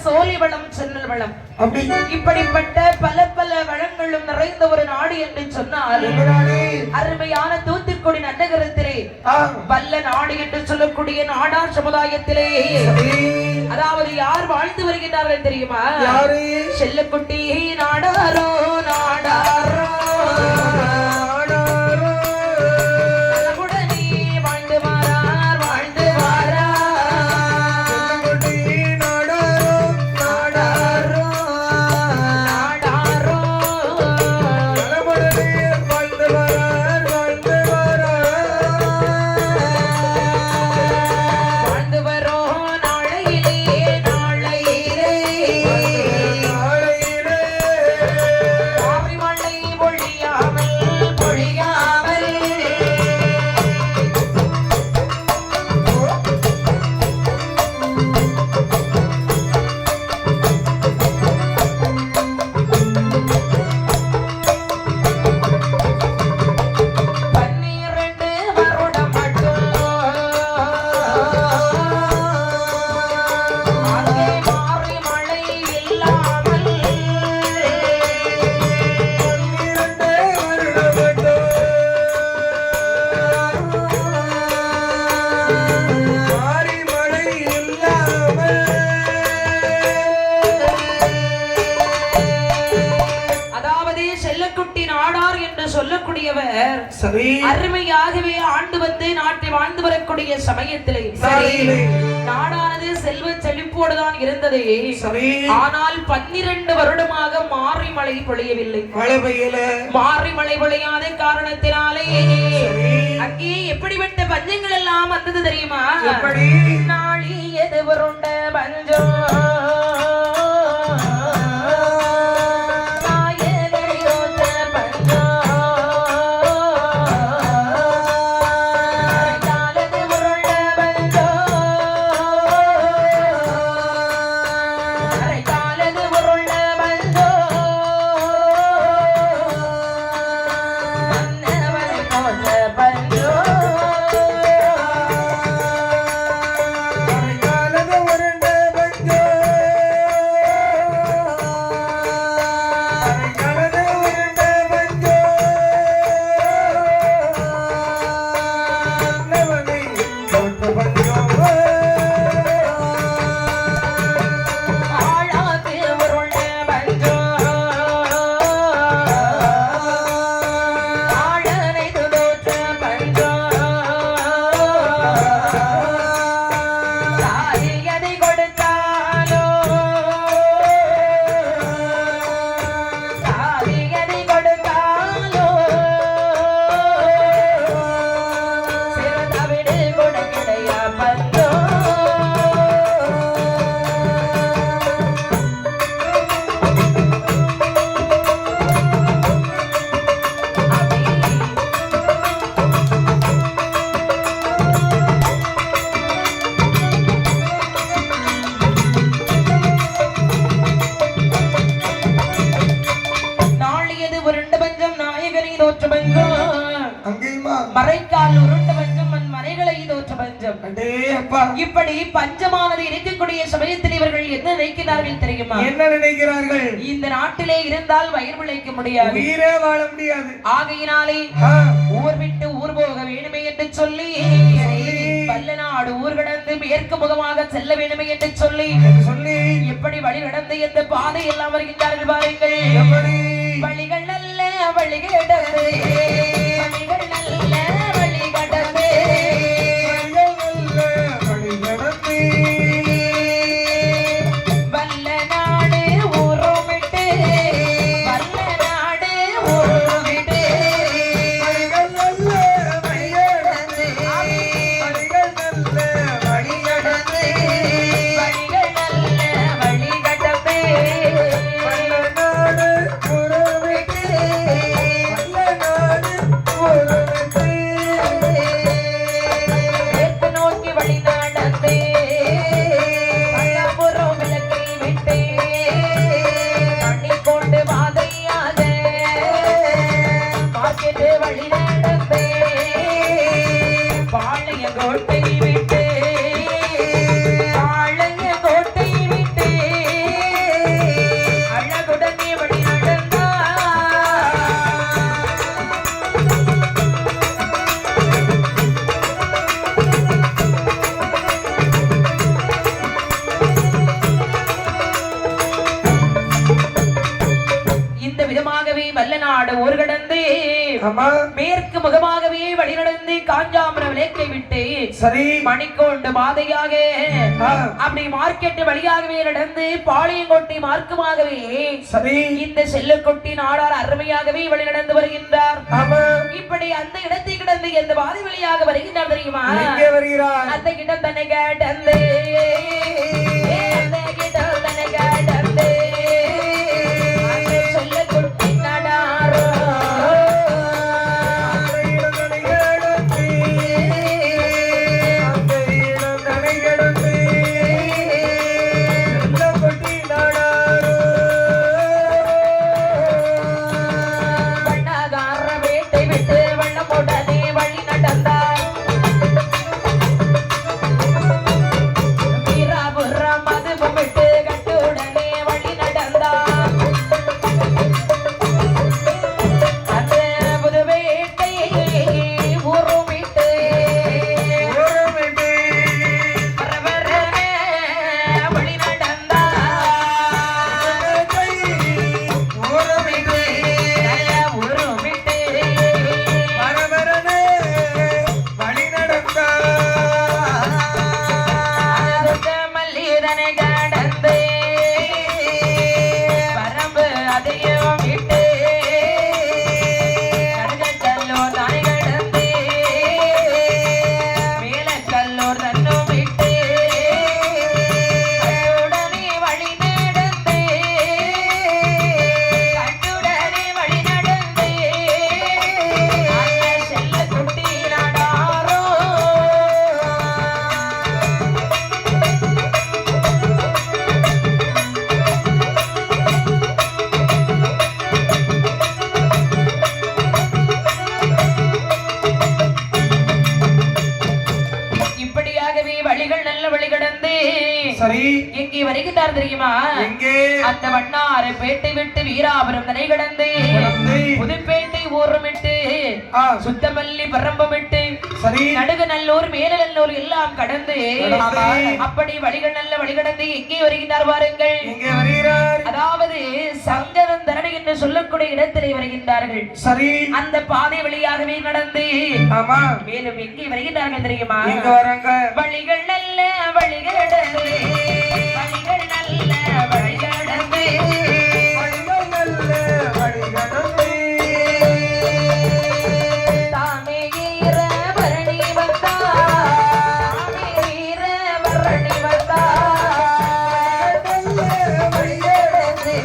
சோழி வளம் சென்னல் வளம் அப்படி இப்படிப்பட்ட பல பல வளங்களும் நிறைந்த ஒரு நாடு என்று சொன்னால் அருமையான தூத்துக்குடி நகரத்திலே வல்ல நாடு என்று சொல்லக்கூடிய நாடார் சமுதாயத்திலே அதாவது யார் வாழ்ந்து வருகிறார்கள் தெரியுமா? செல்லக்குட்டி நாடாரோ நாடாரோ அருமையாகவே ஆண்டு வந்து நாட்டை வாழ்ந்து வரக்கூடிய சமயத்திலே நாடானது செல்வ செழிப்போடுதான் இருந்தது. ஆனால் 12 வருடமாக மாறி மழை பொழியவில்லை. மாறி மழை பொழியாத காரணத்தினாலே அங்கே எப்படிப்பட்ட பஞ்சங்கள் எல்லாம் வந்தது தெரியுமா? நாளி எது வருண்ட பஞ்சம் இப்படி பஞ்சமானது இருக்கக்கூடிய சமயத்தில் இவர்கள் என்ன நினைக்கிறார்கள் தெரியுமா? என்ன நினைக்கிறார்கள்? இந்த நாட்டிலே இருந்தால் வயிறு பிழைக்க முடியாது, உயிரே வாழ முடியாது. ஆகையினாலே ஊர் விட்டு ஊர் போக வேண்டுமே என்று சொல்லி வல்ல நாடு ஊர் கடந்து மேற்கு முகமாக செல்ல வேண்டுமே என்று சொல்லி எப்படி வழி நடந்து எந்த பாதை எல்லாம் வருகின்றார்கள் பாருங்கள். வழிகள் நல்ல வழிகள் நடந்து வழிகள் நல்ல வழி கடந்து நாடு நாடு ஊர் கடந்து மேற்கு முகமாகவே வழிநடந்து காஞ்சாமர விளக்கை விட்டு சரி மணிக்கொண்டு பாதையாக அப்படி மார்க்கெட் வழியாகவே நடந்து பாளையங்கோட்டை மார்க்கமாகவே சரி இந்த செல்லுக்குட்டி நாடார் அருமையாகவே வழி நடந்து வருகின்றார். இப்படி அந்த இடத்தை கிடந்து எந்த பாதை வழியாக வருகின்றார் தெரியுமா? வருகிறார் அந்த கிட்ட தன்னை கேட்டந்து எங்கே வருகிறார் தெரியுமா? அந்த வண்ணாரை பேட்டை விட்டு வீராபுரம் தரை கடந்து புதுப்பேட்டை ஊரும் விட்டு சுத்தமல்லி பரம்பம் விட்டு நடுகநல்லூர் மேலநல்லூர் எல்லாம் கடந்து அப்படி வழிகள் நல்ல வழி கடந்து எங்கே வருகிறார் பாருங்கள். அதாவது சங்கரன் தரணி என்று சொல்லக்கூடிய இடத்திலே வருகின்றார்கள். சரி அந்த பாதை வழியாகவே நடந்து மேலும் எங்கே வருகிறார்கள் தெரியுமா? வழிகள் நல்ல வழிகள் வழிகள் நல்ல வழிகடந்து தாமே ஈர பரணி வந்தா ஈர பரணி வந்தா வழிகடந்து வழிகடந்து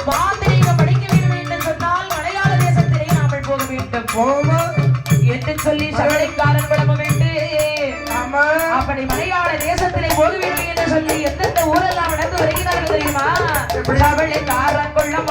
மாந்திரீகம் படிக்க வேண்டும் என்று சொன்னால் மலையாள தேசத்திலே நாமல் போக வேண்டும் போமா என்று சொல்லி சகலைக்காரன் விளம்ப வேண்டும். அப்படி மலையாள தேசத்திலே போக வேண்டும் என்று சொல்லி எந்தெந்த ஊரெல்லாம் நடந்து வருகிறார்கள் தெரியுமா? அவளை காரன் கொள்ளம்